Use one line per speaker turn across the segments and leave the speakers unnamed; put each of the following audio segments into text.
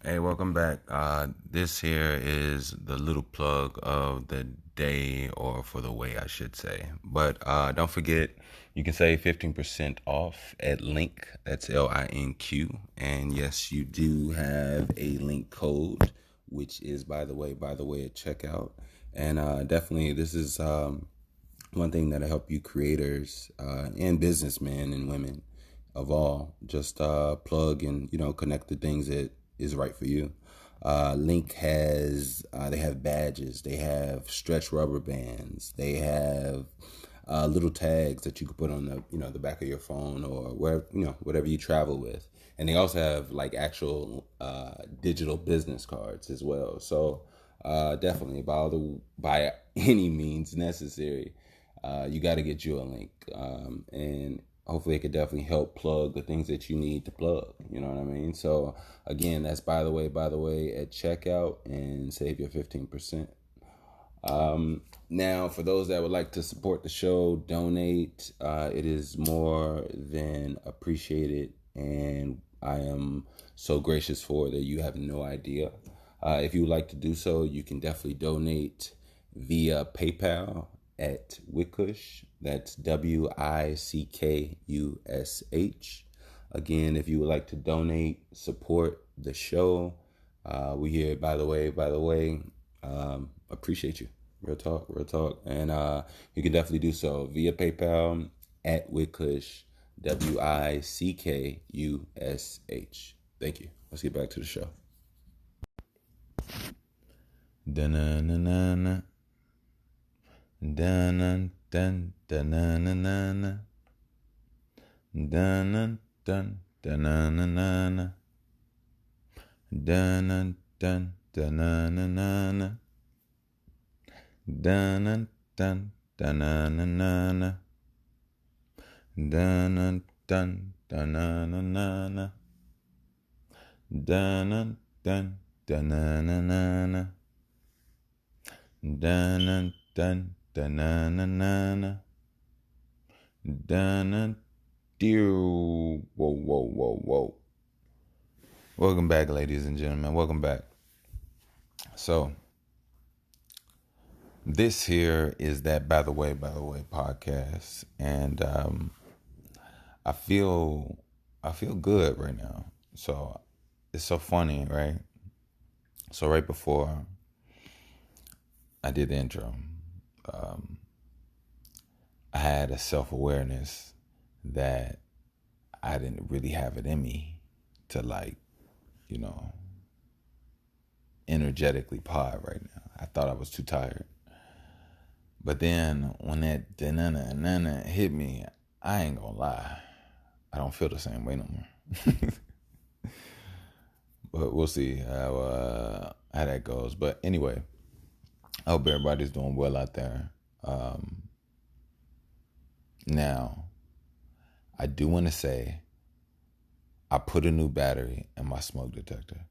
Hey, welcome back. This here is the little plug of the day, or for the way, I should say. But don't forget, you can save 15% off at Link. That's LINQ. And yes, you do have a link code, which is by the way, at checkout. And definitely, this is one thing that'll help you creators and businessmen and women of all just plug and connect the things that is right for you. Link has they have badges, they have stretch rubber bands, they have little tags that you can put on the back of your phone or wherever whatever you travel with, and they also have like actual digital business cards as well. So definitely by any means necessary, you got to get you a link, and hopefully it could definitely help plug the things that you need to plug. You know what I mean? So again, that's by the way at checkout, and save your 15%. Now, for those that would like to support the show, donate. It is more than appreciated, and I am so gracious for that you have no idea. If you would like to do so, you can definitely donate via PayPal at Wickush. That's WICKUSH. Again, if you would like to donate, support the show, we here, by the way, appreciate you. Real talk, real talk. And you can definitely do so via PayPal at Wickush, WICKUSH. Thank you. Let's get back to the show. Da-na-na-na-na. Da-na-dun, da-na-na-na-na. Da-na-dun, da-na-na-na-na. Da-na-dun, da-na-na-na-na. Dun dun dun dun dun dun dun dun dun dun dun dun dun dun dun dun dear. Whoa. Welcome back, ladies and gentlemen. Welcome back. So this here is that by the way podcast, and I feel good right now. So it's so funny, right? So right before I did the intro, um, I had a self-awareness that I didn't really have it in me to, like, you know, energetically pod right now. I thought I was too tired. But then when that da-na-na-na-na hit me, I ain't gonna lie, I don't feel the same way no more. But we'll see how that goes. But anyway, I hope everybody's doing well out there. Now, I do want to say I put a new battery in my smoke detector.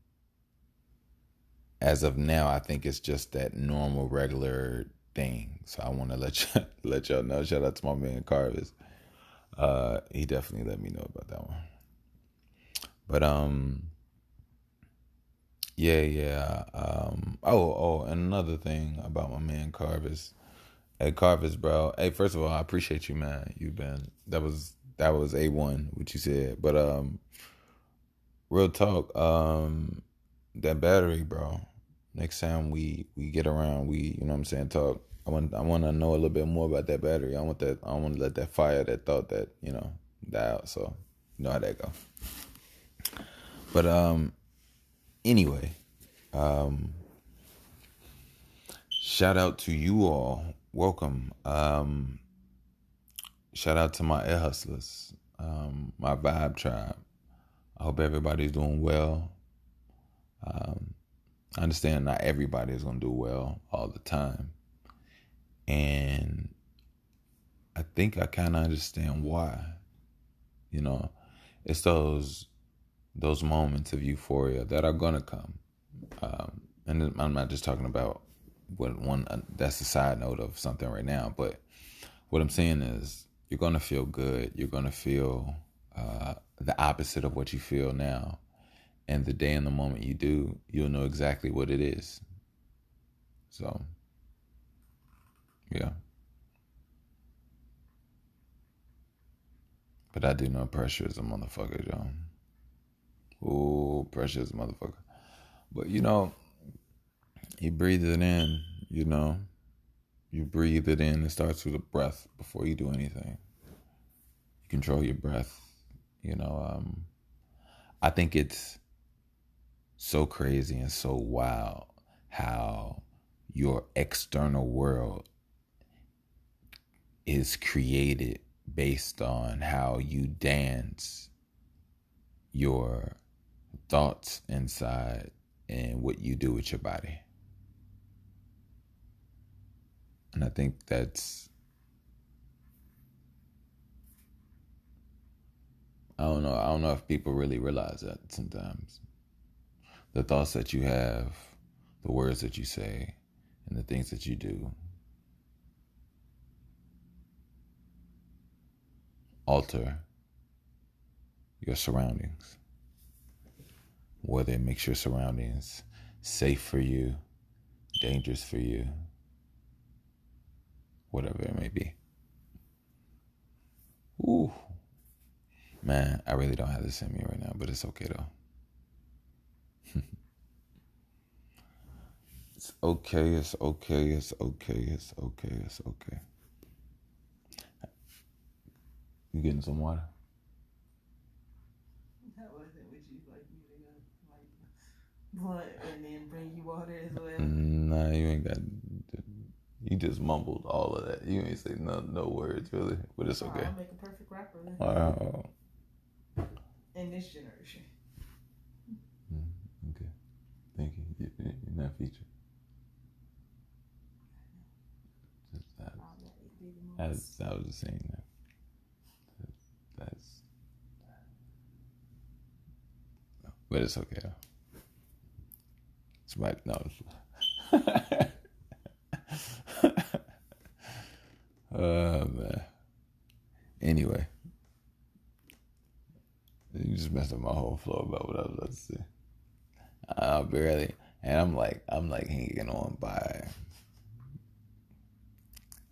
As of now, I think it's just that normal, regular thing. So I want to let y'all know. Shout out to my man Carvis. He definitely let me know about that one. But yeah. And another thing about my man Carvis. Hey Carvis, bro. Hey, first of all, I appreciate you, man. That was A1 what you said. But real talk, that battery, bro. Next time we get around, you know what I'm saying, talk. I want to know a little bit more about that battery. I don't want to let that fire, that thought, that, die out. So you know how that go. But anyway, shout out to you all. Welcome. Shout out to my air hustlers, my vibe tribe. I hope everybody's doing well. I understand not everybody is going to do well all the time. And I think I kind of understand why. It's those moments of euphoria that are going to come. And I'm not just talking about that's a side note of something right now, but what I'm saying is you're going to feel good. You're going to feel the opposite of what you feel now. And the day and the moment you do, you'll know exactly what it is. So, yeah. But I do know pressure is a motherfucker, John. Ooh, pressure is a motherfucker. But you breathe it in, You breathe it in. It starts with a breath before you do anything. You control your breath. I think it's so crazy and so wild how your external world is created based on how you dance your thoughts inside and what you do with your body. And I think I don't know if people really realize that sometimes. The thoughts that you have, the words that you say, and the things that you do alter your surroundings. Whether it makes your surroundings safe for you, dangerous for you, whatever it may be. Ooh. Man, I really don't have this in me right now, but it's okay though. It's okay, it's okay, it's okay, it's okay, it's okay. You getting some water?
That wasn't what you like me to go blunt and then bring you water as well.
Nah, you ain't got. You just mumbled all of that. You ain't say no words really, but it's okay.
I'll make a perfect rapper then. In this generation.
Okay, thank you. You're not featured. I was just saying that. That's. But it's okay though. It's right. No. Oh man. Anyway, you just messed up my whole flow about what I was about to say. Barely, and I'm like hanging on by.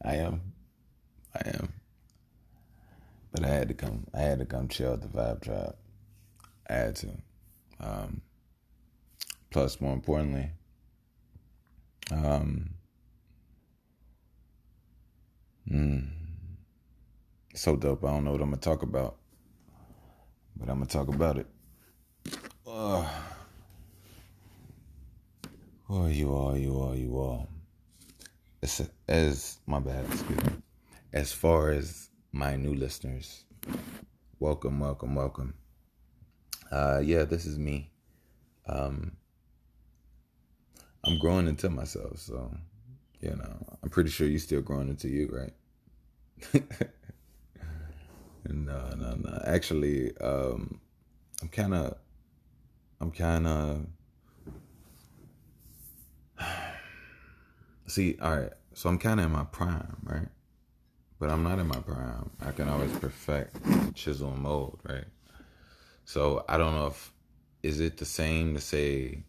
I am, I am, but I had to come. I had to come chill at the Vibe Tribe. I had to. Plus, more importantly, so dope. I don't know what I'm gonna talk about, but I'm gonna talk about it. You all. As my bad, excuse me. As far as my new listeners, welcome. Yeah, this is me. I'm growing into myself, so I'm pretty sure you're still growing into you, right? No. Actually, I'm kind of. See, all right. So I'm kind of in my prime, right? But I'm not in my prime. I can always perfect, chisel, and mold, right? So I don't know if is it the same to say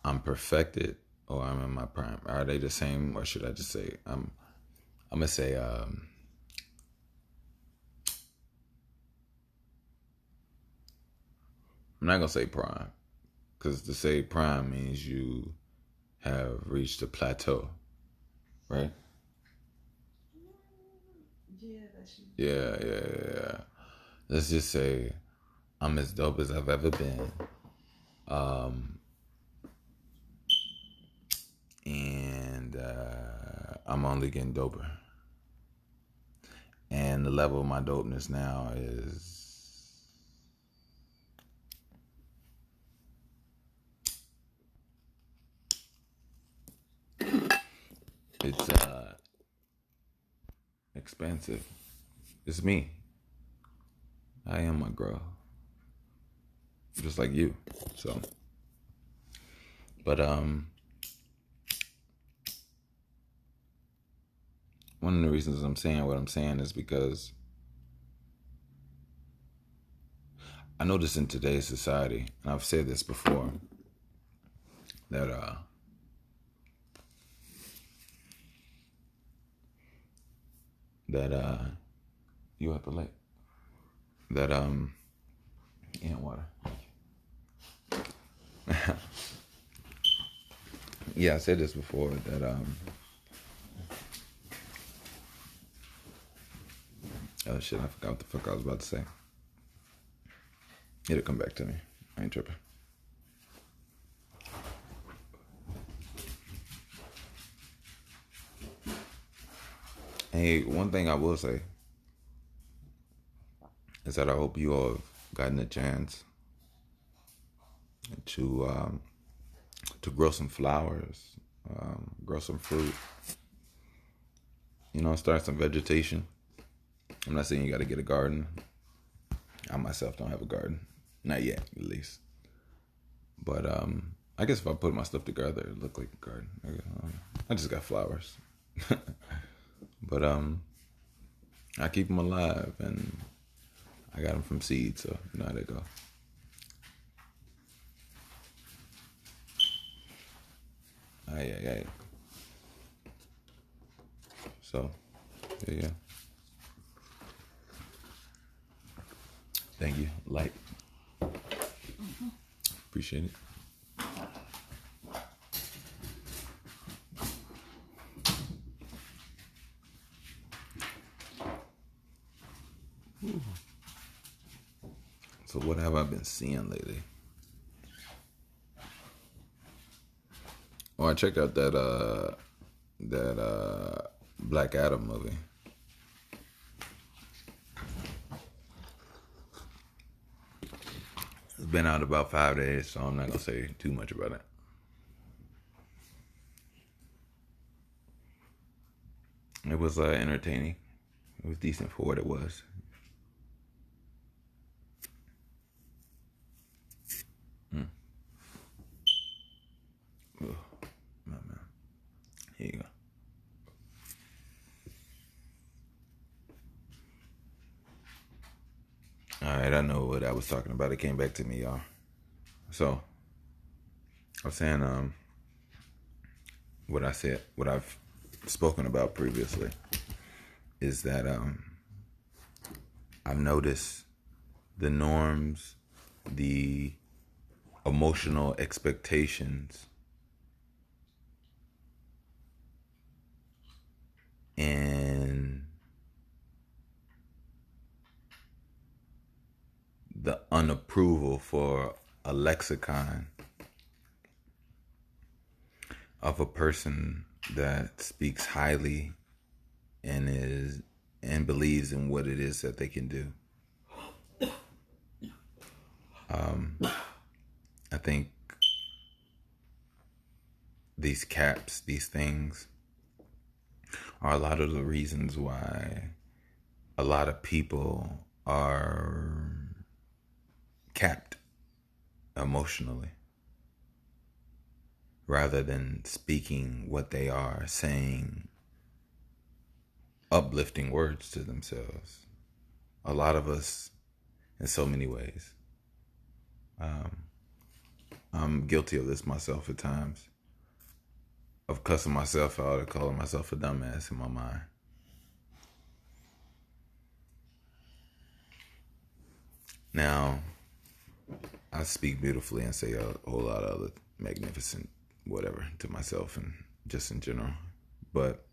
I'm perfected or I'm in my prime. Are they the same, or should I just say I'm gonna say I'm not gonna say prime, because to say prime means you have reached a plateau, right?
Yeah, that's you.
Yeah. Let's just say I'm as dope as I've ever been. And I'm only getting doper. And the level of my dopeness now is it's expansive. It's me. I am my girl, just like you. So, but one of the reasons I'm saying what I'm saying is because I notice in today's society, and I've said this before, that that you have to like that and water. Yeah, I said this before that oh shit, I forgot what the fuck I was about to say. It'll come back to me. I ain't tripping. Hey, one thing I will say is that I hope you all have gotten a chance to grow some flowers, grow some fruit, start some vegetation. I'm not saying you got to get a garden. I myself don't have a garden, not yet, at least. But I guess if I put my stuff together, it look like a garden. I just got flowers, but I keep them alive, and I got them from seed, so you know how they go. Aye. So, yeah. Thank you. Light. Appreciate it. So what have I been seeing lately? Oh, I checked out that Black Adam movie. It's been out about 5 days, so I'm not gonna say too much about it. It was entertaining. It was decent for what it was. Oh, my man. Here you go. All right, I know what I was talking about. It came back to me, y'all. So I was saying, what I said, what I've spoken about previously, is that I've noticed the norms, the emotional expectations, and the unapproval for a lexicon of a person that speaks highly and is and believes in what it is that they can do. I think these caps, these things, are a lot of the reasons why a lot of people are capped emotionally rather than speaking what they are, saying uplifting words to themselves. A lot of us, in so many ways, I'm guilty of this myself at times, of cussing myself out or calling myself a dumbass in my mind. Now, I speak beautifully and say a whole lot of other magnificent whatever to myself and just in general. But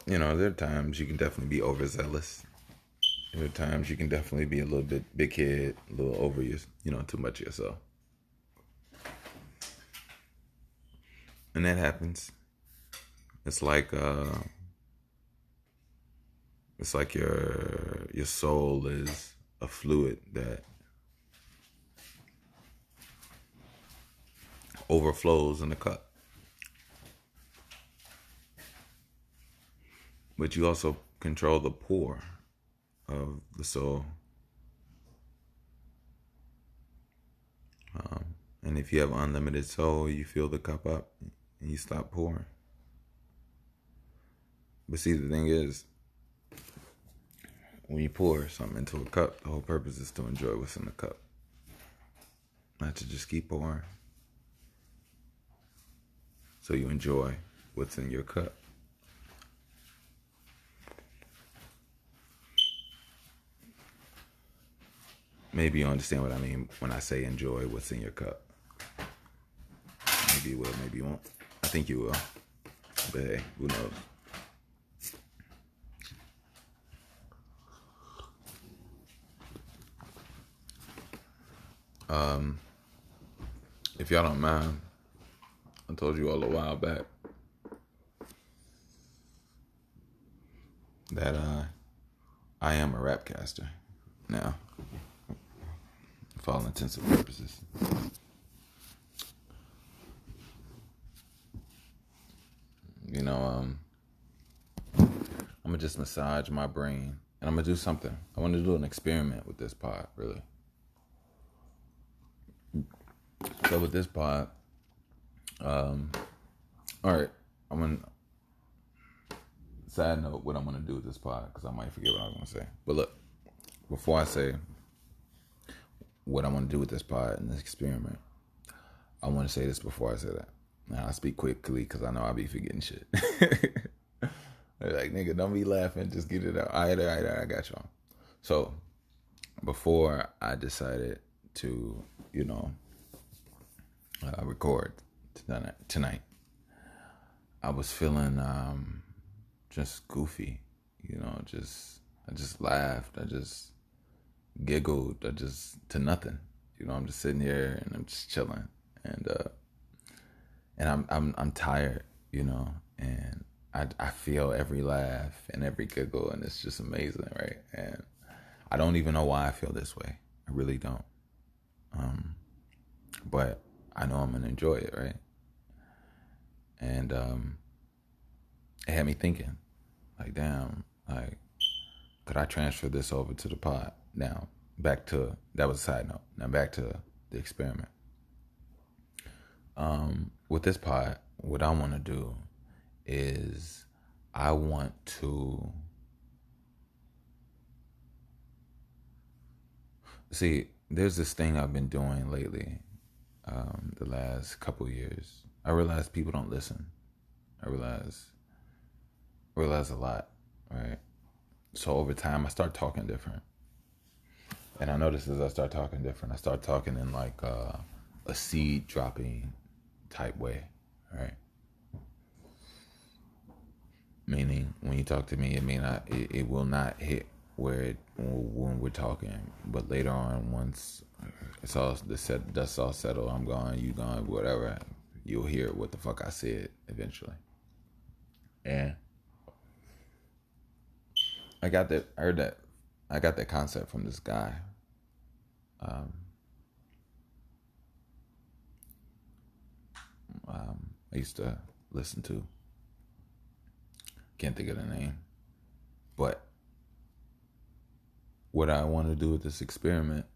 there are times you can definitely be overzealous. There are times you can definitely be a little bit big head, a little over you, too much of yourself. And that happens. It's like your soul is a fluid that overflows in the cup. But you also control the pour of the soul. And if you have unlimited soul, you fill the cup up and you stop pouring. But see, the thing is, when you pour something into a cup, the whole purpose is to enjoy what's in the cup, not to just keep pouring. So you enjoy what's in your cup. Maybe you understand what I mean when I say enjoy what's in your cup. Maybe you will, maybe you won't. I think you will. But hey, who knows? If y'all don't mind, I told you all a while back that I am a rap caster now, for all intents and purposes. You know, I'm gonna just massage my brain, and I'm gonna do something. I want to do an experiment with this pod, really. So with this pod, all right, I'm gonna side note what I'm gonna do with this pod because I might forget what I was gonna say. But look, before I say what I want to do with this pod and this experiment, I want to say this before I say that. Now I speak quickly because I know I'll be forgetting shit. They're like, nigga, don't be laughing, just get it out. All right, I got y'all. So before I decided to, record tonight, I was feeling just goofy, I just laughed, I just giggled, I just to nothing. I'm just sitting here and I'm just chilling, and I'm tired, and I feel every laugh and every giggle, and it's just amazing, right? And I don't even know why I feel this way. I really don't. But I know I'm gonna enjoy it, right? And it had me thinking, like, damn, like, could I transfer this over to the pod? Now, back to that was a side note. Now back to the experiment. With this pod, what I want to do is I want to see. There's this thing I've been doing lately, the last couple of years. I realize people don't listen. I realize a lot, right? So over time, I start talking different, and I notice as I start talking different, I start talking in like a seed dropping type way, right? Meaning, when you talk to me, it will not hit when we're talking, but later on, once it's all dust all settled, I'm gone, you gone, whatever, you'll hear what the fuck I said eventually. And I got that concept from this guy. I used to listen to. Can't think of the name, but what I want to do with this experiment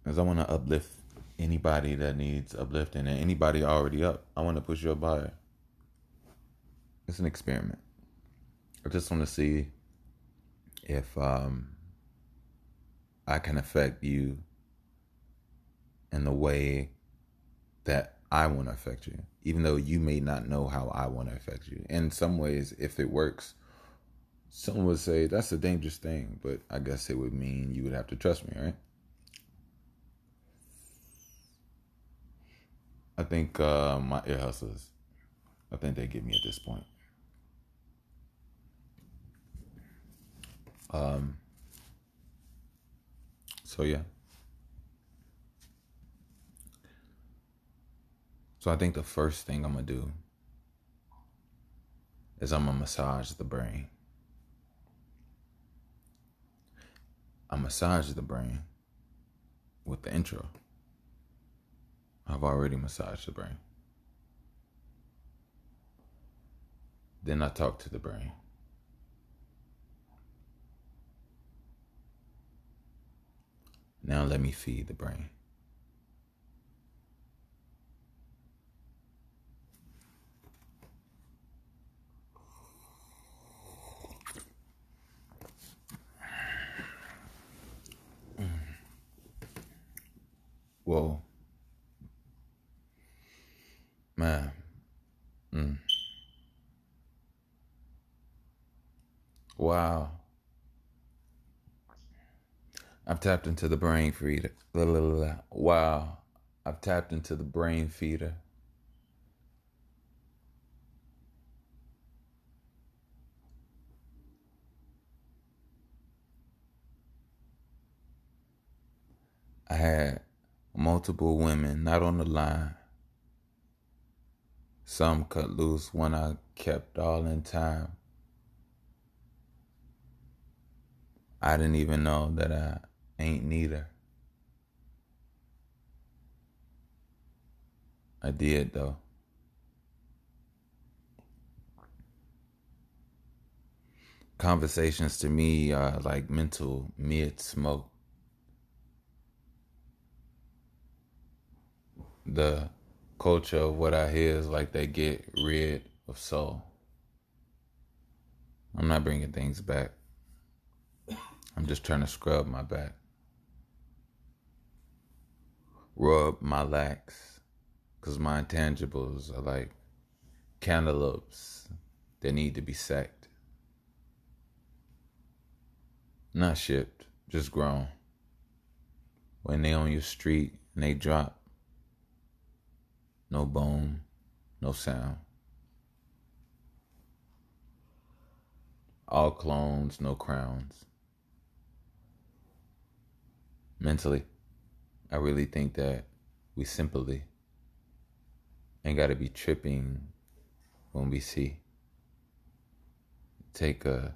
is I want to uplift anybody that needs uplifting, and anybody already up. I want to push you up higher. It's an experiment. I just want to see if I can affect you in the way that I want to affect you, even though you may not know how I want to affect you. In some ways, if it works, someone would say that's a dangerous thing, but I guess it would mean you would have to trust me, right? I think my ear hustlers, I think they get me at this point. So yeah. So I think the first thing I'm gonna do is I'm gonna massage the brain. I massage the brain with the intro. I've already massaged the brain. Then I talk to the brain. Now let me feed the brain. Whoa, man. Mm. Wow. I've tapped into the brain feeder. La, la, la, la. Wow. I've tapped into the brain feeder. I had multiple women, not on the line. Some cut loose, one I kept all in time. I didn't even know that I ain't neither. I did though. Conversations to me are like mental mid smoke. The culture of what I hear is like they get rid of soul. I'm not bringing things back. I'm just trying to scrub my back, rub my lacks, because my intangibles are like cantaloupes that need to be sacked. Not shipped, just grown. When they on your street and they drop, no bone, no sound. All clones, no crowns. Mentally, I really think that we simply ain't gotta be tripping when we see. Take a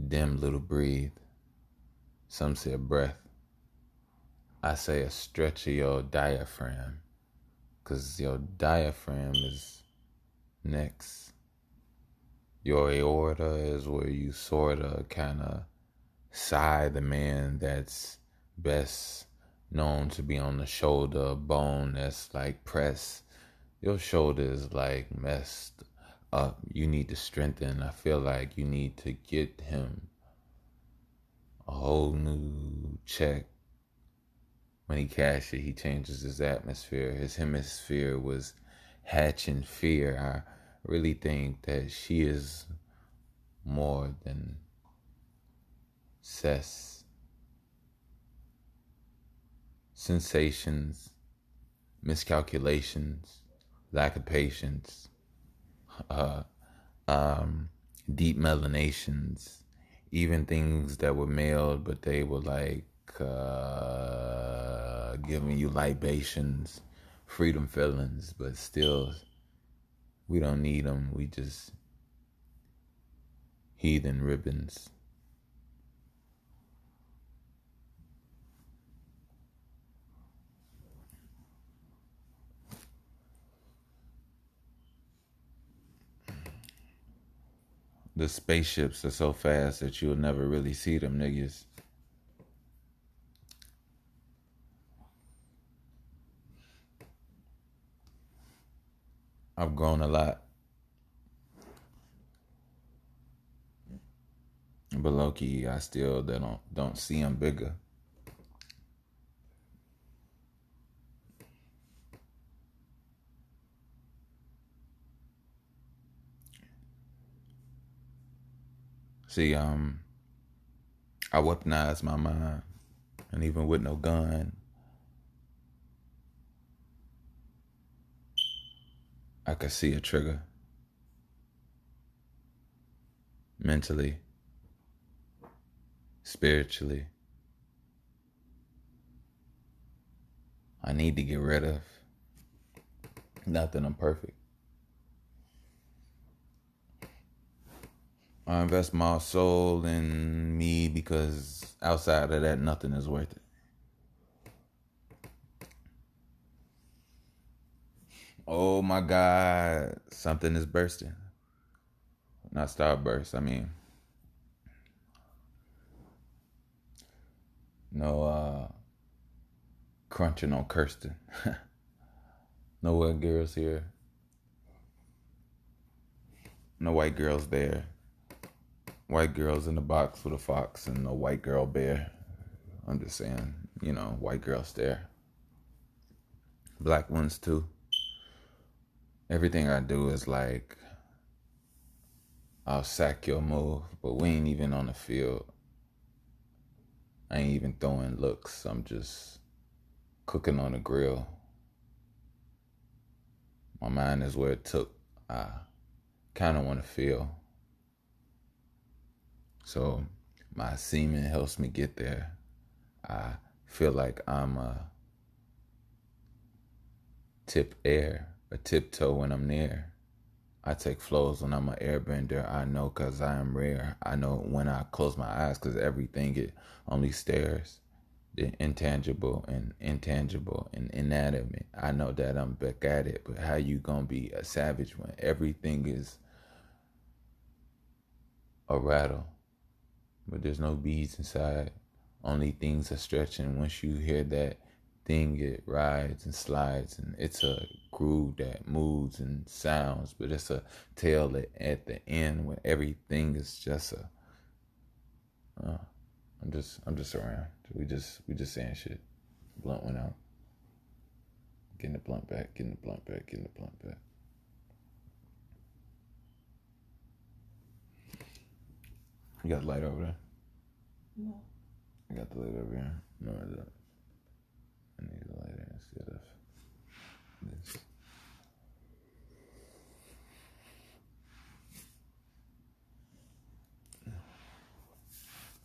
dim little breathe. Some say a breath. I say a stretch of your diaphragm. Cause your diaphragm is next. Your aorta is where you sorta kinda sigh the man that's best known to be on the shoulder bone that's like pressed. Your shoulder is like messed up. You need to strengthen. I feel like you need to get him a whole new check. When he cashed it, he changes his atmosphere. His hemisphere was hatching fear. I really think that she is more than cess. Sensations, miscalculations, lack of patience, uh, deep melanations, even things that were mailed, but they were like giving you libations, freedom feelings, but still, we don't need them. We just heathen ribbons. The spaceships are so fast that you'll never really see them niggas. I've grown a lot, but low key, I still don't see them bigger. See, I weaponize my mind, and even with no gun, I could see a trigger mentally, spiritually. I need to get rid of. Not that I'm perfect. I invest my soul in me because outside of that, nothing is worth it. Oh my God, something is bursting. Not starburst, I mean, no crunching on Kirsten. No white girls here. No white girls there. White girls in the box with a fox and a white girl bear. I'm just saying, white girls there. Black ones too. Everything I do is like I'll sack your move, but we ain't even on the field. I ain't even throwing looks. I'm just cooking on the grill. My mind is where it took. I kind of want to feel. So my semen helps me get there. I feel like I'm a tiptoe when I'm near. I take flows when I'm an airbender. I know cause I am rare. I know when I close my eyes cause everything it only stares. The intangible and inanimate. I know that I'm back at it, but how you gonna be a savage when everything is a rattle, but there's no beads inside. Only things are stretching. Once you hear that thing, it rides and slides, and it's a groove that moves and sounds, but it's a tail at the end when everything is just a. Uh, I'm just around. We just saying shit. Blunt went out. Getting the blunt back. Getting the blunt back. Getting the blunt back. You got the light over there?
No.
I got the light over here. No, I don't. I need the light instead of this.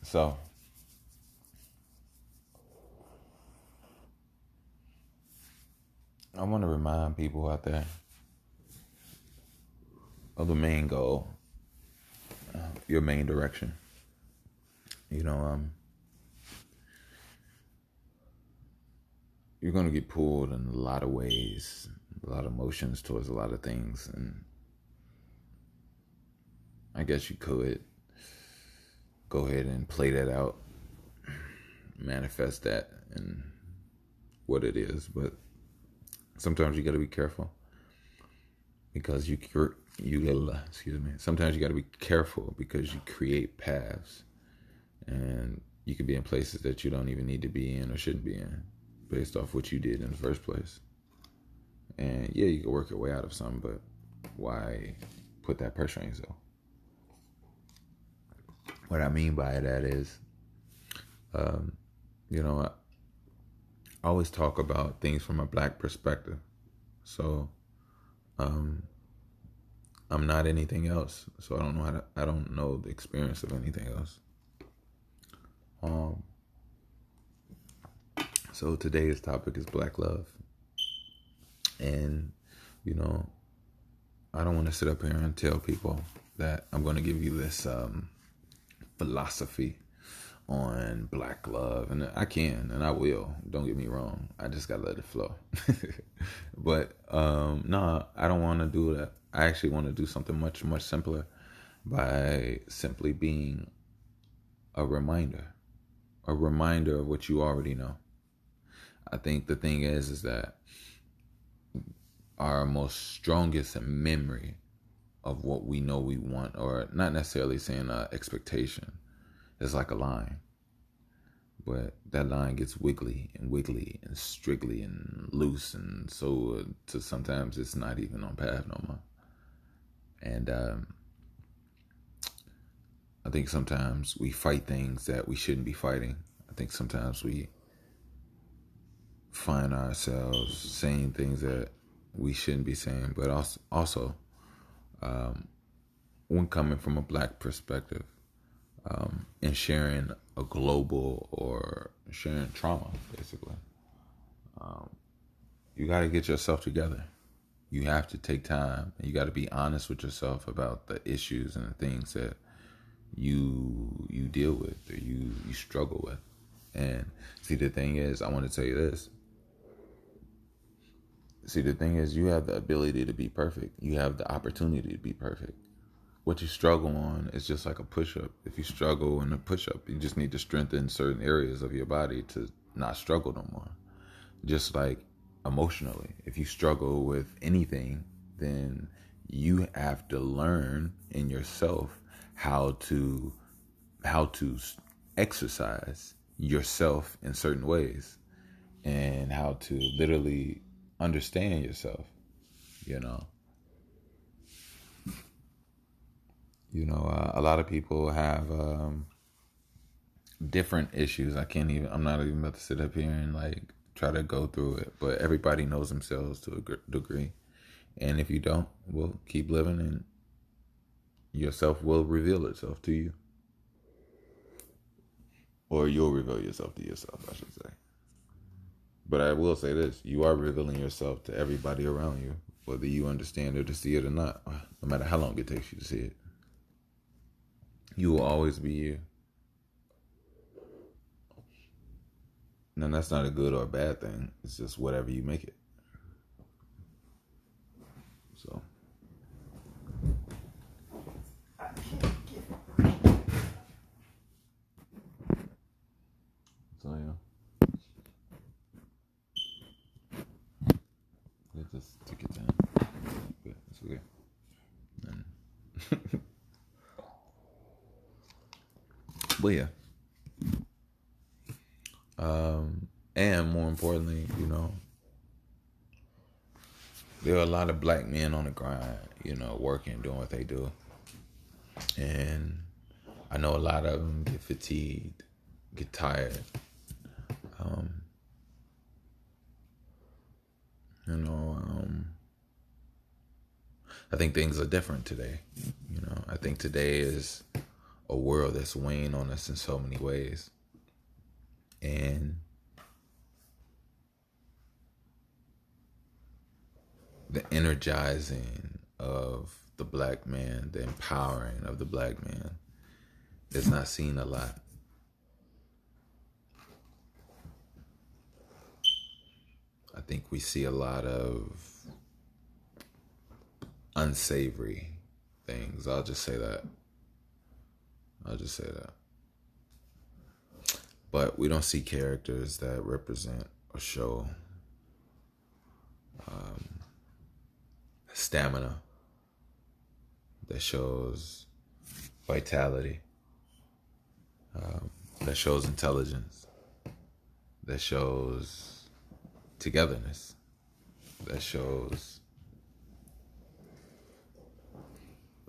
So, I want to remind people out there of the main goal, your main direction. You know, you're going to get pulled in a lot of ways, a lot of emotions towards a lot of things. And I guess you could go ahead and play that out, manifest that and what it is. But sometimes you got to be careful because excuse me. Sometimes you got to be careful because you create paths, and you could be in places that you don't even need to be in or shouldn't be in, based off what you did in the first place. And yeah, you can work your way out of something, but why put that pressure on yourself? What I mean by that is, I always talk about things from a black perspective. So, I'm not anything else. So I don't know the experience of anything else. So today's topic is black love. And, you know, I don't want to sit up here and tell people that I'm going to give you this philosophy on black love, and I can and I will, don't get me wrong. I just gotta let it flow. But no, I don't want to do that. I actually want to do something much simpler, by simply being a reminder of what you already know. I think the thing is that our most strongest memory of what we know we want, or not necessarily saying expectation, is like a line. But that line gets wiggly and striggly and loose, and so to sometimes it's not even on path no more. And I think sometimes we fight things that we shouldn't be fighting. I think sometimes we find ourselves saying things that we shouldn't be saying. But also when coming from a black perspective, and sharing a global, or sharing trauma, basically, you got to get yourself together. You have to take time, and you got to be honest with yourself about the issues and the things that you deal with, or you struggle with. And see, the thing is, I want to tell you this. See, the thing is, you have the ability to be perfect. You have the opportunity to be perfect. What you struggle on is just like a push-up. If you struggle in a push-up, you just need to strengthen certain areas of your body to not struggle no more. Just like emotionally, if you struggle with anything, then you have to learn in yourself how to exercise yourself in certain ways, and how to literally understand yourself. You know, a lot of people have different issues. I can't even. I'm not even about to sit up here and like try to go through it. But everybody knows themselves to a degree, and if you don't, well, keep living, and yourself will reveal itself to you, or you'll reveal yourself to yourself, I should say. But I will say this: you are revealing yourself to everybody around you, whether you understand it to see it or not. No matter how long it takes you to see it, you will always be you. And that's not a good or a bad thing. It's just whatever you make it. So,
I can't get.
so yeah. It just took your time. But it's okay. And but yeah. And more importantly, there are a lot of black men on the grind, working, doing what they do. And I know a lot of them get fatigued, get tired. Um, I think things are different today. I think today is a world that's weighing on us in so many ways. And the energizing of the black man, the empowering of the black man is not seen a lot. I think we see a lot of unsavory things. I'll just say that. But we don't see characters that represent or show stamina, that shows vitality, that shows intelligence, that shows togetherness, that shows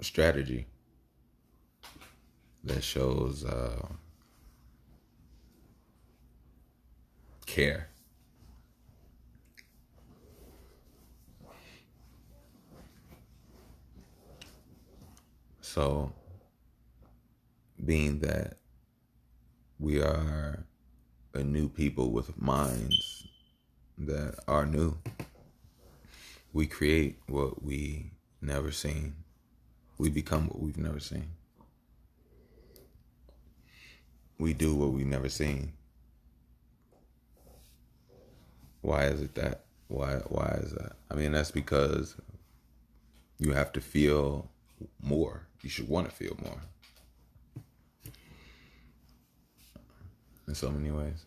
strategy, that shows care. So, being that we are a new people with minds that are new, we create what we never seen. We become what we've never seen. We do what we've never seen. Why is it that? Why is that? I mean, that's because you have to feel more. You should want to feel more. In so many ways.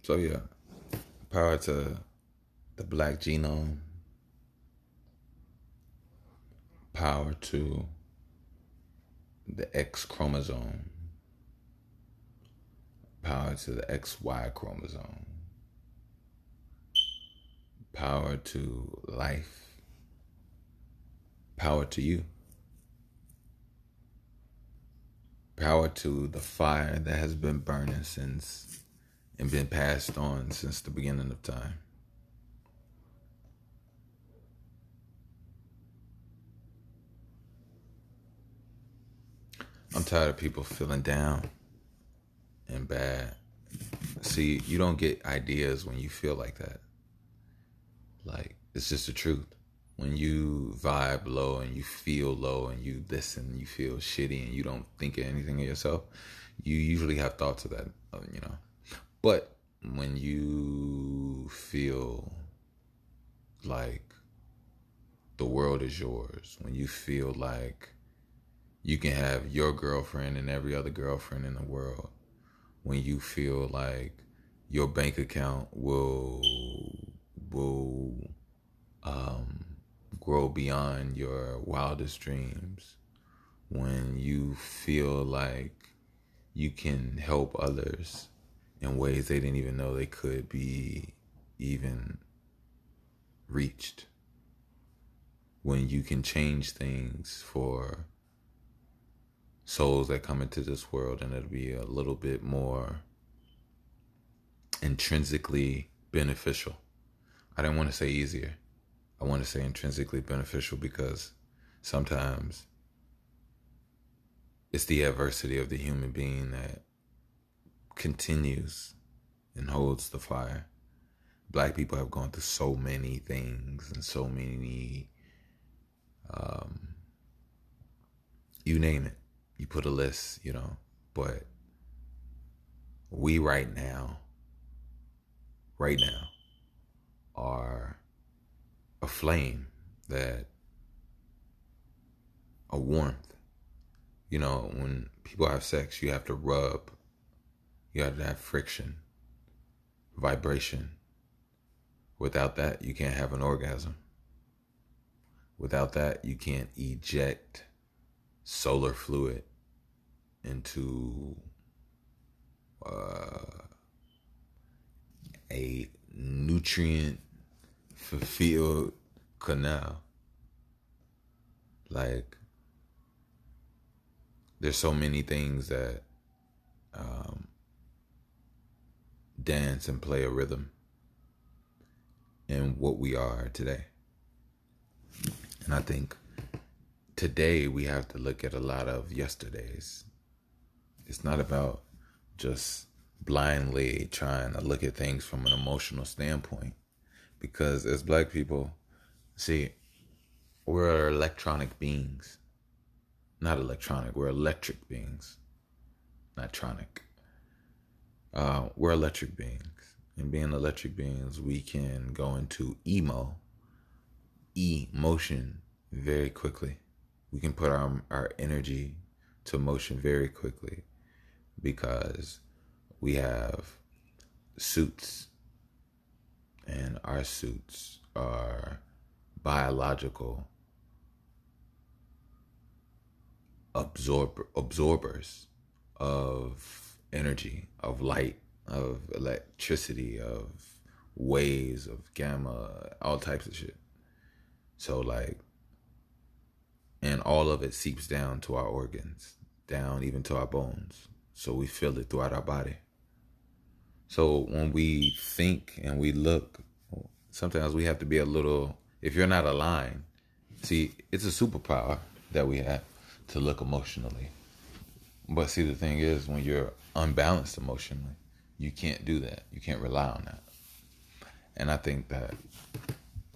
So yeah, power to the black genome, power to the X chromosome, power to the XY chromosome, power to life, power to you, power to the fire that has been burning since and been passed on since the beginning of time. I'm tired of people feeling down and bad. See, you don't get ideas when you feel like that. Like, it's just the truth. When you vibe low and you feel low and you listen, you feel shitty and you don't think of anything of yourself, you usually have thoughts of that. But when you feel like the world is yours, when you feel like you can have your girlfriend and every other girlfriend in the world, when you feel like your bank account will grow beyond your wildest dreams, when you feel like you can help others in ways they didn't even know they could be even reached, when you can change things for souls that come into this world and it'll be a little bit more intrinsically beneficial. I didn't want to say easier. I want to say intrinsically beneficial because sometimes it's the adversity of the human being that continues and holds the fire. Black people have gone through so many things and so many, you name it, you put a list, but we right now are a flame, that a warmth. When people have sex, you have to rub, you have to have friction, vibration. Without that, you can't have an orgasm. Without that, you can't eject solar fluid into a nutrient fulfilled canal. Like, there's so many things that dance and play a rhythm in what we are today. And I think today we have to look at a lot of yesterdays. It's not about just blindly trying to look at things from an emotional standpoint. Because as Black people, see, we're electronic beings. Not electronic, we're electric beings. Not tronic. We're electric beings. And being electric beings, we can go into emotion very quickly. We can put our energy to motion very quickly because we have suits, and our suits are biological absorbers of energy, of light, of electricity, of waves, of gamma, all types of shit. So like, and all of it seeps down to our organs, down even to our bones. So we feel it throughout our body. So when we think and we look, sometimes we have to be a little, if you're not aligned, see, it's a superpower that we have to look emotionally. But see, the thing is, when you're unbalanced emotionally, you can't do that. You can't rely on that. And I think that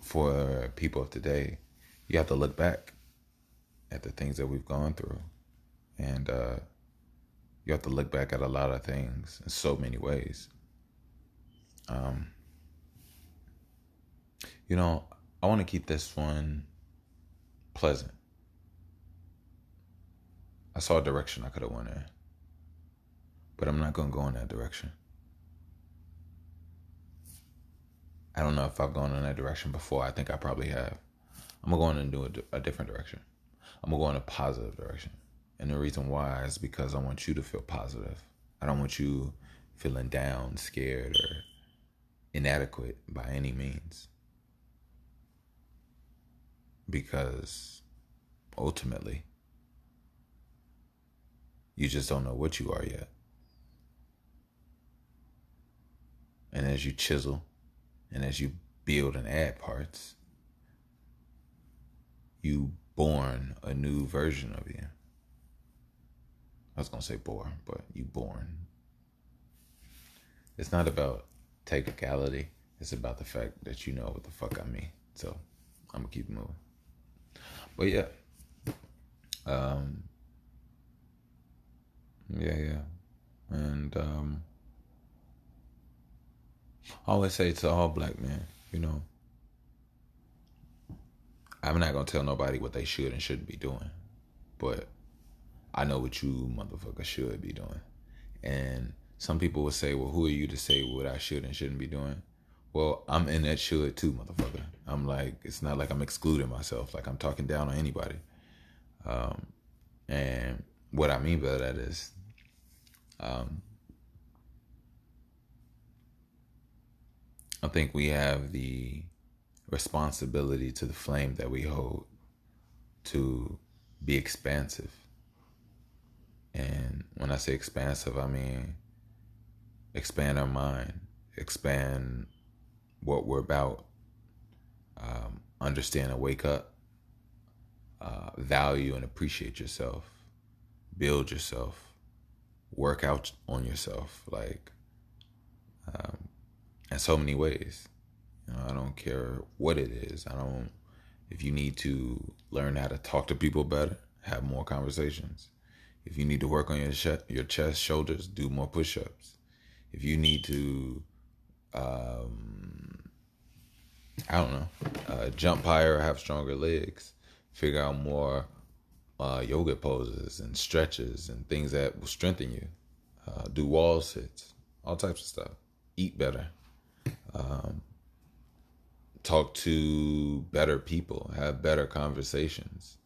for people of today, you have to look back at the things that we've gone through. And you have to look back at a lot of things in so many ways. I want to keep this one pleasant. I saw a direction I could have went in, but I'm not going to go in that direction. I don't know if I've gone in that direction before. I think I probably have. I'm going to go in and do a different direction. I'm going to go in a positive direction. And the reason why is because I want you to feel positive. I don't want you feeling down, scared, or inadequate by any means. Because ultimately, you just don't know what you are yet. And as you chisel and as you build and add parts, you born a new version of you. I was going to say born, but you born. It's not about technicality. It's about the fact that you know what the fuck I mean. So I'm going to keep moving. But yeah. Yeah. And I always say to all Black men, I'm not going to tell nobody what they should and shouldn't be doing. But I know what you motherfuckers should be doing. And some people will say, well, who are you to say what I should and shouldn't be doing? Well, I'm in that should too, motherfucker. I'm like, it's not like I'm excluding myself. Like I'm talking down on anybody. And what I mean by that is, I think we have the responsibility to the flame that we hold to be expansive. And when I say expansive, I mean expand our mind, expand what we're about, understand and wake up, value and appreciate yourself, build yourself, work out on yourself, like in so many ways. I don't care what it is. I don't. If you need to learn how to talk to people better, have more conversations. If you need to work on your chest, shoulders, do more push-ups. If you need to, I don't know, jump higher, have stronger legs, figure out more yoga poses and stretches and things that will strengthen you. Do wall sits, all types of stuff. Eat better. Talk to better people. Have better conversations.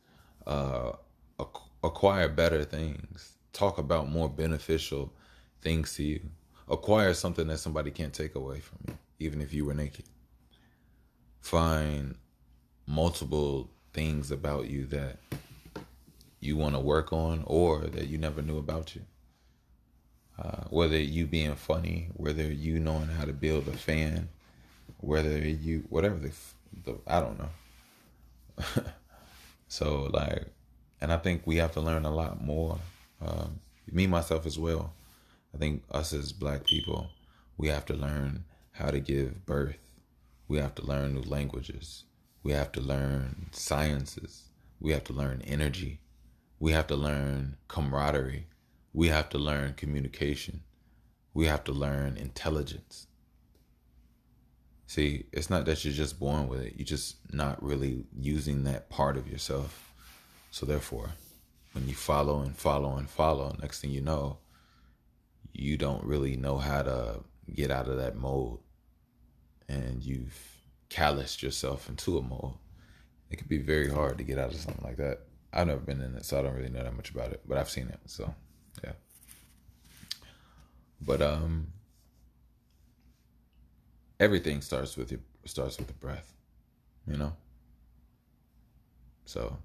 Uh, acquire better things. Talk about more beneficial things to you. Acquire something that somebody can't take away from you, even if you were naked. Find multiple things about you that you want to work on or that you never knew about you. Whether you being funny, whether you knowing how to build a fan, whether you, whatever I don't know. So like, and I think we have to learn a lot more. Me, myself as well. I think us as black people, we have to learn how to give birth. We have to learn new languages. We have to learn sciences. We have to learn energy. We have to learn camaraderie. We have to learn communication. We have to learn intelligence. See, it's not that you're just born with it. You're just not really using that part of yourself. So therefore, when you follow and follow and follow, next thing you know, you don't really know how to get out of that mold. And you've calloused yourself into a mold. It can be very hard to get out of something like that. I've never been in it, so I don't really know that much about it. But I've seen it, so yeah. But everything starts with the breath, you know. So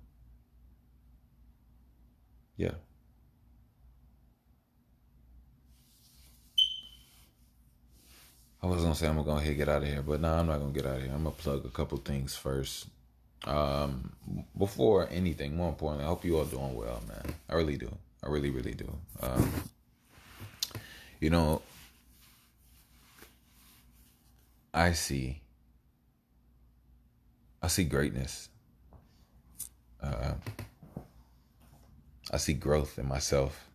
yeah, I was gonna say I'm gonna go ahead and get out of here, but no, I'm not gonna get out of here. I'm gonna plug a couple things first. Um, Before anything, more importantly, I hope you all doing well, man. I really do. I really, really do. You know, I see, I see greatness. I see growth in myself.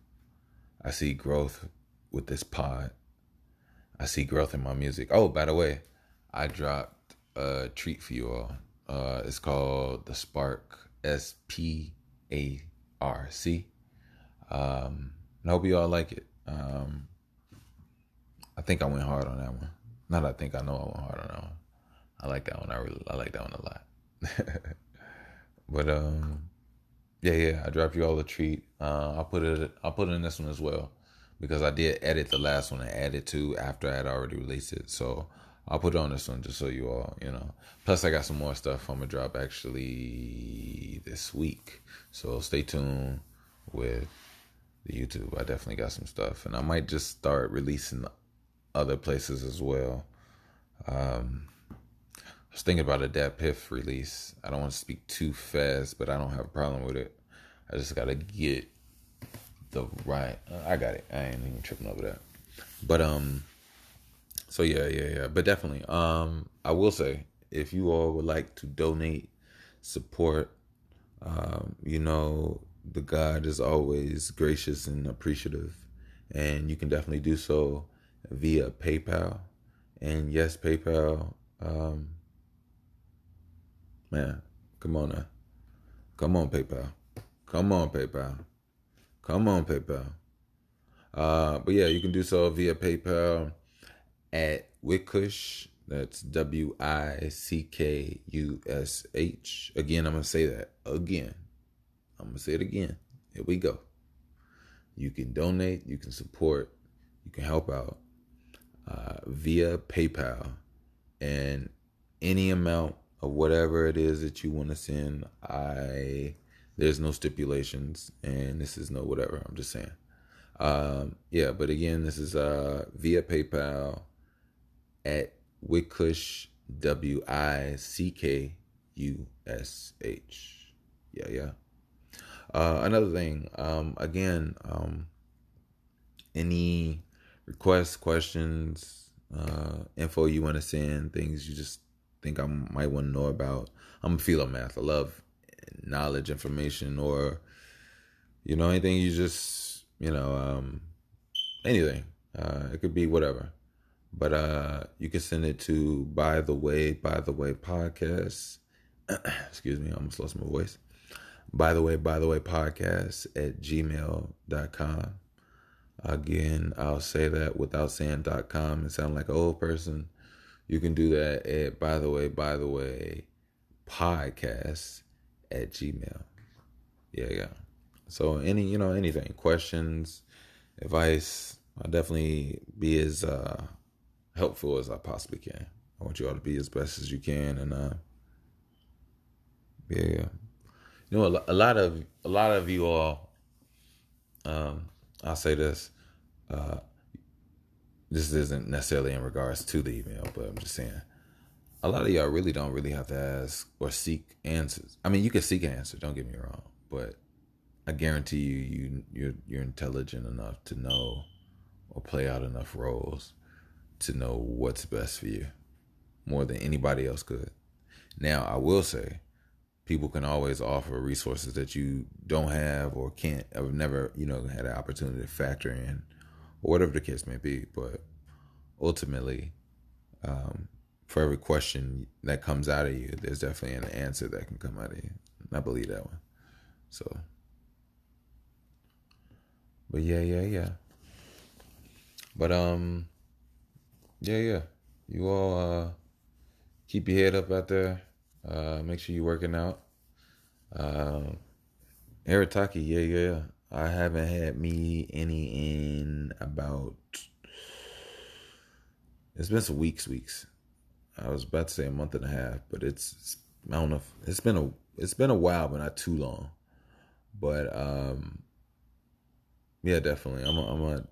I see growth with this pod. I see growth in my music. Oh, by the way, I dropped a treat for you all. It's called the Spark, SPARC. I hope you all like it. I think I went hard on that one. Not I think I know I went hard on that one. I like that one. I like that one a lot. But yeah. I dropped you all a treat. I'll put it in this one as well because I did edit the last one and added to after I had already released it. So I'll put it on this one just so you all, you know. Plus I got some more stuff I'm gonna drop actually this week. So stay tuned with the YouTube. I definitely got some stuff, and I might just start releasing other places as well. I was thinking about a Dat Piff release. I don't want to speak too fast, but I don't have a problem with it. I just gotta get the right. I got it. I ain't even tripping over that. But so yeah. But definitely, I will say if you all would like to donate, support, you know, the God is always gracious and appreciative, and you can definitely do so via PayPal. And yes, PayPal. Man, come on now. Come on, PayPal. Come on, PayPal. Come on, PayPal. But yeah, you can do so via PayPal at Wickush. That's WICKUSH. Again, I'm going to say that again. I'm going to say it again. Here we go. You can donate, you can support, you can help out via PayPal. And any amount of whatever it is that you want to send, there's no stipulations, and this is no whatever. I'm just saying. Yeah, but again, this is via PayPal at Wickush, WICKUSH. Yeah, yeah. Another thing, again, any requests, questions, info you want to send, things you just think I might want to know about. I'm a philomath. I love knowledge, information, or anything you just anything. It could be whatever. But you can send it to by the way podcast. Excuse me, I almost lost my voice. By the way podcast at gmail.com. Again, I'll say that without saying .com and sound like an old person. You can do that at by the way podcast at gmail. Yeah. So anything, questions, advice, I'll definitely be as helpful as I possibly can. I want you all to be as best as you can, and yeah. A lot of you all. I'll say this. This isn't necessarily in regards to the email, but I'm just saying. A lot of y'all really don't really have to ask or seek answers. I mean, you can seek an answer. Don't get me wrong, but I guarantee you're intelligent enough to know or play out enough roles to know what's best for you more than anybody else could. Now, I will say, people can always offer resources that you don't have or can't, or never, had an opportunity to factor in, or whatever the case may be. But ultimately, for every question that comes out of you, there's definitely an answer that can come out of you. And I believe that one. So, but yeah. But yeah. You all keep your head up out there. Make sure you're working out. Arataki, yeah. I haven't had me any in about. It's been some weeks. I was about to say a month and a half, but it's I don't know. It's been a while, but not too long. But yeah, definitely. I'm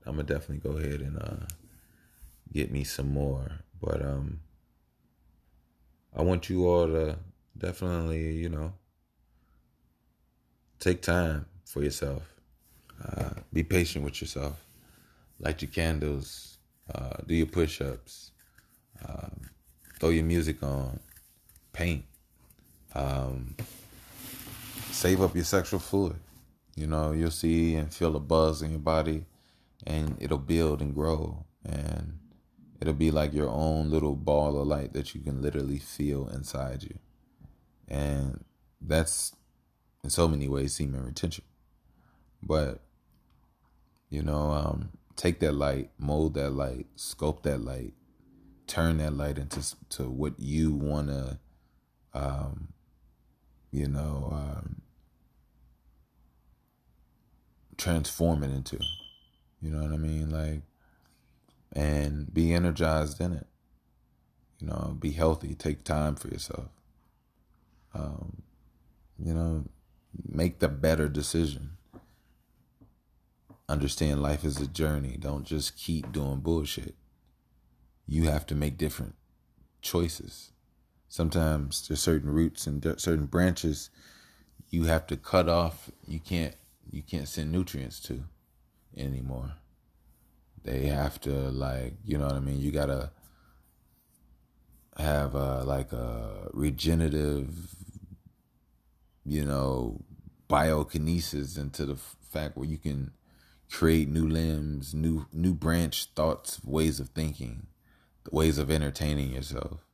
gonna definitely go ahead and get me some more. But I want you all to definitely, take time for yourself. Be patient with yourself. Light your candles. Do your push-ups. Throw your music on. Paint. Save up your sexual fluid. You'll see and feel a buzz in your body, and it'll build and grow, and it'll be like your own little ball of light that you can literally feel inside you. And that's, in so many ways, semen retention. But, take that light, mold that light, sculpt that light, turn that light into what you want to, transform it into. You know what I mean? Like, and be energized in it. Be healthy. Take time for yourself. Make the better decision. Understand life is a journey. Don't just keep doing bullshit. You have to make different choices. Sometimes there's certain roots and certain branches you have to cut off. You can't send nutrients to anymore. They have to, like, you know what I mean? You gotta have a regenerative, biokinesis into the fact where you can create new limbs, new branch thoughts, ways of thinking, ways of entertaining yourself,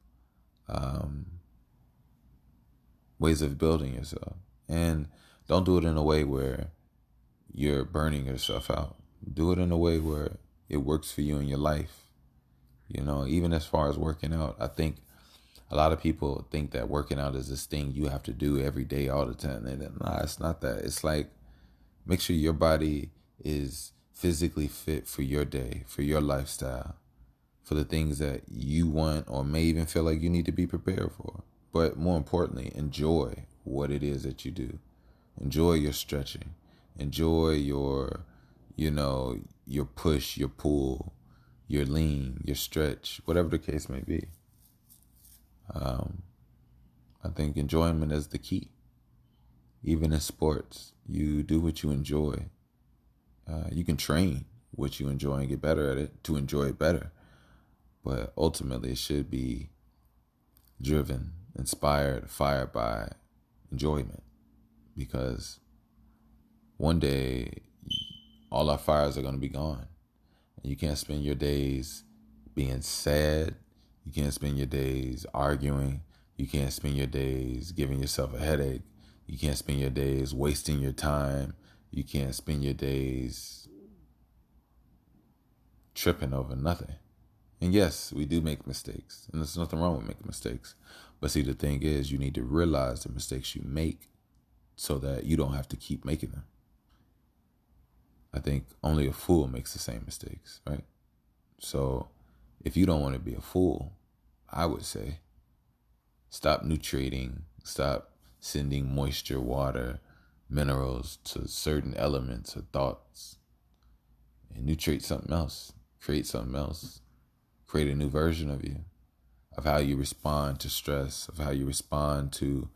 ways of building yourself. And don't do it in a way where you're burning yourself out. Do it in a way where it works for you in your life, You know, even as far as working out, I think a lot of people think that working out is this thing you have to do every day, all the time. And nah, it's not that. It's like make sure your body is physically fit for your day, for your lifestyle, for the things that you want or may even feel like you need to be prepared for. But more importantly, enjoy what it is that you do. Enjoy your stretching. Enjoy your, you know, your push, your pull, your lean, your stretch, whatever the case may be. I think enjoyment is the key. Even in sports, you do what you enjoy. You can train what you enjoy and get better at it to enjoy it better. But ultimately, it should be driven, inspired, fired by enjoyment. Because one day, all our fires are going to be gone. And you can't spend your days being sad. You can't spend your days arguing. You can't spend your days giving yourself a headache. You can't spend your days wasting your time. You can't spend your days tripping over nothing. And yes, we do make mistakes. And there's nothing wrong with making mistakes. But see, the thing is, you need to realize the mistakes you make so that you don't have to keep making them. I think only a fool makes the same mistakes, right? So if you don't want to be a fool, I would say stop nutriting, stop sending moisture, water, minerals to certain elements or thoughts, and nutrate something else. Create something else. Create a new version of you, of how you respond to stress, of how you respond to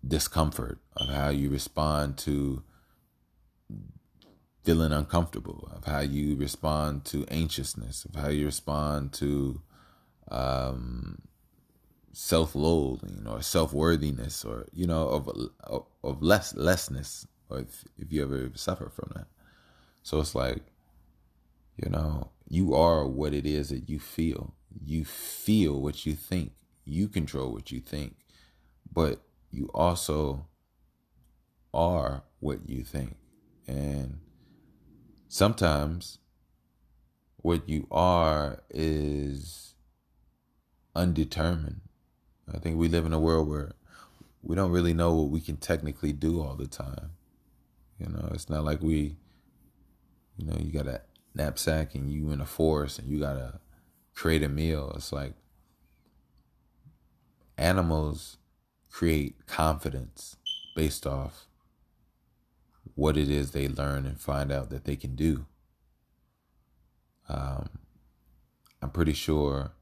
discomfort, of how you respond to feeling uncomfortable, of how you respond to anxiousness, of how you respond to self-loathing or self-worthiness, or of lessness, or if you ever suffer from that. So it's like, you are what it is that you feel. You feel what you think. You control what you think, but you also are what you think. And sometimes what you are is undetermined. I think we live in a world where we don't really know what we can technically do all the time. It's not like you got a knapsack and you in a forest and you got to create a meal. It's like animals create confidence based off what it is they learn and find out that they can do. I'm pretty sure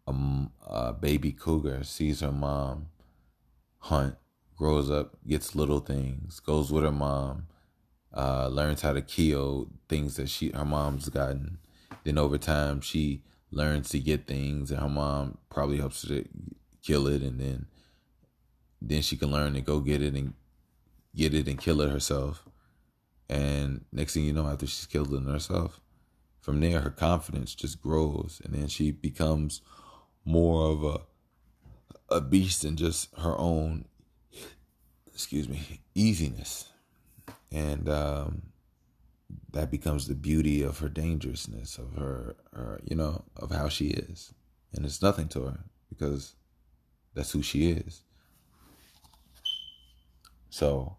a baby cougar sees her mom hunt, grows up, gets little things, goes with her mom, learns how to kill things that her mom's gotten. Then over time, she learns to get things, and her mom probably helps her to kill it, and then she can learn to go get it and kill it herself. And next thing you know, after she's killed it herself, from there her confidence just grows, and then she becomes more of a beast in just her own, easiness. And that becomes the beauty of her dangerousness, of her, of how she is. And it's nothing to her because that's who she is. So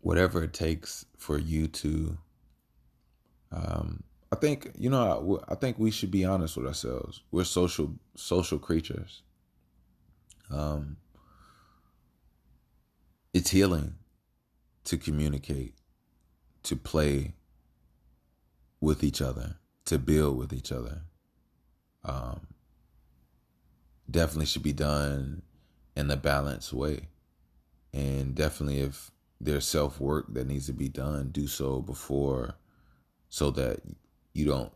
whatever it takes for you to, I think, I think we should be honest with ourselves. We're social creatures. It's healing to communicate, to play with each other, to build with each other. Definitely should be done in a balanced way. And definitely if there's self-work that needs to be done, do so before, so that you don't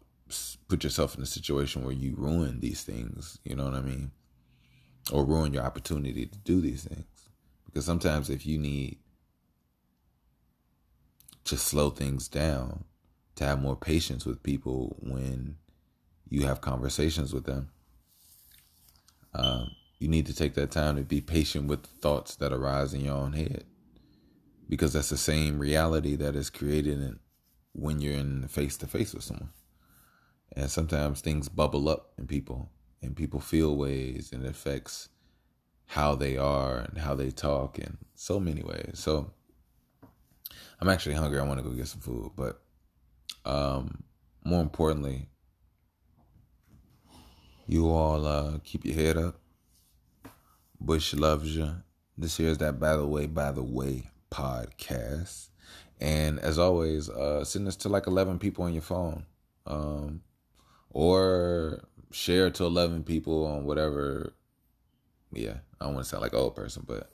put yourself in a situation where you ruin these things, you know what I mean? Or ruin your opportunity to do these things. Because sometimes if you need to slow things down, to have more patience with people when you have conversations with them, you need to take that time to be patient with the thoughts that arise in your own head. because that's the same reality that is created when you're in face to face with someone. And sometimes things bubble up in people, and people feel ways, and it affects how they are and how they talk in so many ways. So I'm actually hungry. I want to go get some food, but more importantly, you all keep your head up. Bush loves you. This here is that by the way podcast. And as always, send this to like 11 people on your phone. Or share to 11 people on whatever. Yeah, I don't want to sound like an old person, but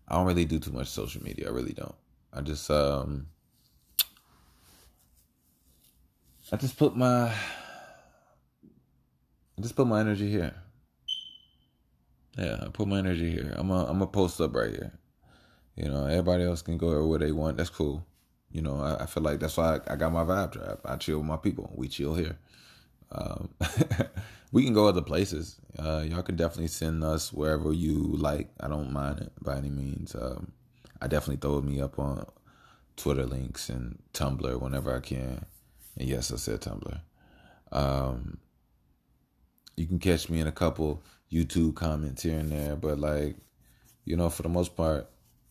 I don't really do too much social media. I really don't. I just put my energy here. Yeah, I put my energy here. I'm a post up right here. You know, everybody else can go where they want. That's cool. You know, I feel like that's why I got my vibe drive. I chill with my people. We chill here. Um, we can go other places. Y'all can definitely send us wherever you like. I don't mind it by any means. I definitely throw me up on Twitter links and Tumblr whenever I can. And yes, I said Tumblr. You can catch me in a couple YouTube comments here and there, but like, you know, for the most part,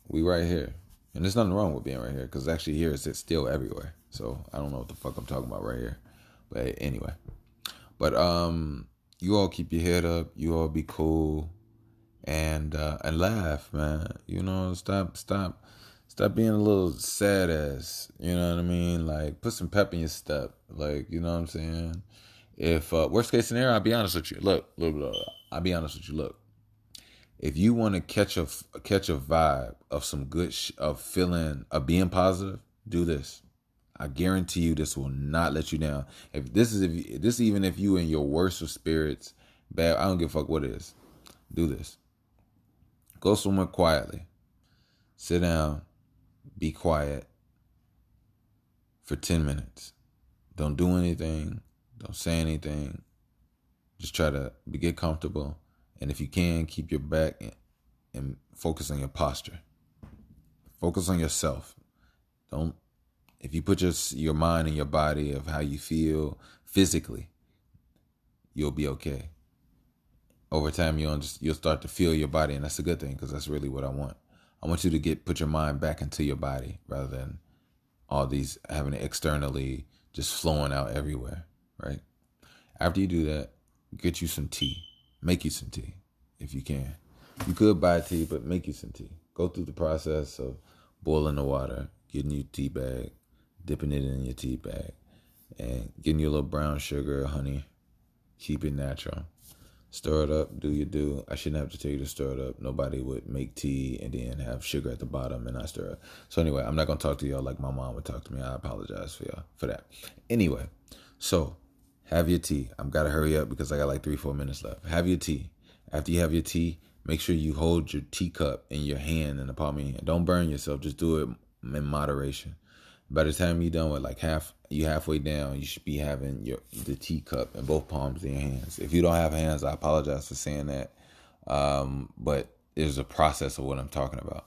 we right here. And there's nothing wrong with being right here, because actually here it's still everywhere. So I don't know what the fuck I'm talking about right here. But anyway. But you all keep your head up, you all be cool, and laugh, man. You know, stop being a little sad ass. You know what I mean? Like, put some pep in your step. Like, you know what I'm saying? If worst case scenario, I'll be honest with you. Look, I'll be honest with you. Look, if you want to catch a vibe of some good of feeling of being positive, do this. I guarantee you, this will not let you down. Even if you in your worst of spirits, bad, I don't give a fuck what it is. Do this. Go somewhere quietly. Sit down. Be quiet for 10 minutes. Don't do anything. Don't say anything. Just try to get comfortable. And if you can, keep your back and focus on your posture. Focus on yourself. Don't. If you put your mind and your body of how you feel physically, you'll be okay. Over time, you'll start to feel your body, and that's a good thing, because that's really what I want. I want you to put your mind back into your body rather than all these having it externally just flowing out everywhere, right? After you do that, get you some tea. Make you some tea if you can. You could buy tea, but make you some tea. Go through the process of boiling the water, getting you tea bag, dipping it in your tea bag, and getting you a little brown sugar, honey. Keep it natural. Stir it up, do you do. I shouldn't have to tell you to stir it up. Nobody would make tea and then have sugar at the bottom and not stir it. So anyway, I'm not going to talk to y'all like my mom would talk to me. I apologize for y'all for that. Anyway, so have your tea. I've got to hurry up because I got like 3-4 minutes left. Have your tea. After you have your tea, make sure you hold your teacup in your hand, in the palm of your hand. Don't burn yourself. Just do it in moderation. By the time you're done with halfway down, you should be having the teacup in both palms of your hands. If you don't have hands, I apologize for saying that. But there's a process of what I'm talking about.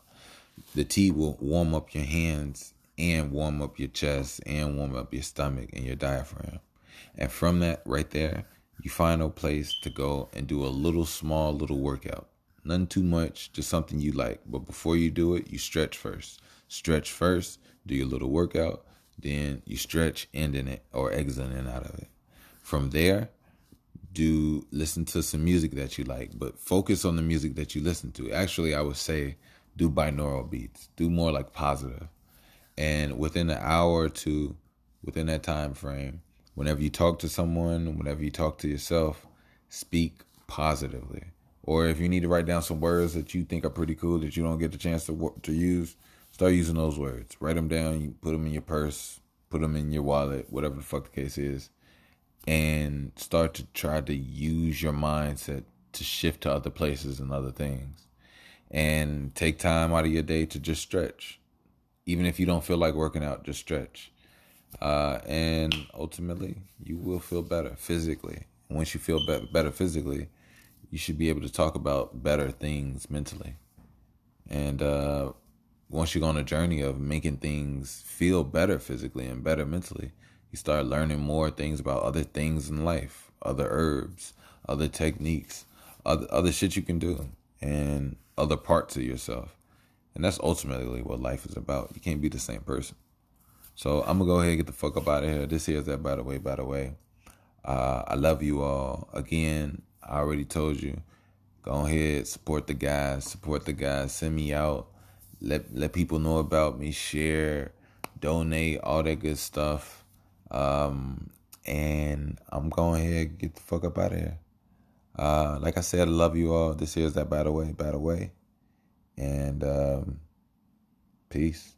The tea will warm up your hands and warm up your chest and warm up your stomach and your diaphragm. And from that right there, you find a place to go and do a small little workout. Nothing too much, just something you like. But before you do it, you stretch first. Stretch first, do your little workout, then you stretch ending it or exiting out of it. From there, listen to some music that you like, but focus on the music that you listen to. Actually, I would say do binaural beats. Do more like positive. And within an hour or two, within that time frame, whenever you talk to someone, whenever you talk to yourself, speak positively. Or if you need to write down some words that you think are pretty cool that you don't get the chance to use, start using those words. Write them down. You put them in your purse, put them in your wallet, whatever the fuck the case is, and start to try to use your mindset to shift to other places and other things. And take time out of your day to just stretch. Even if you don't feel like working out, just stretch. And ultimately, you will feel better physically. Once you feel better physically, you should be able to talk about better things mentally. And once you go on a journey of making things feel better physically and better mentally, you start learning more things about other things in life, other herbs, other techniques, other shit you can do, and other parts of yourself. And that's ultimately what life is about. You can't be the same person. So I'm gonna go ahead and get the fuck up out of here. This here is that. By the way. By the way. I love you all. Again, I already told you. Go ahead, support the guys. Support the guys. Send me out. Let people know about me. Share, donate, all that good stuff. And I'm going ahead and get the fuck up out of here. Like I said, I love you all. This is that. By the way. By the way. And peace.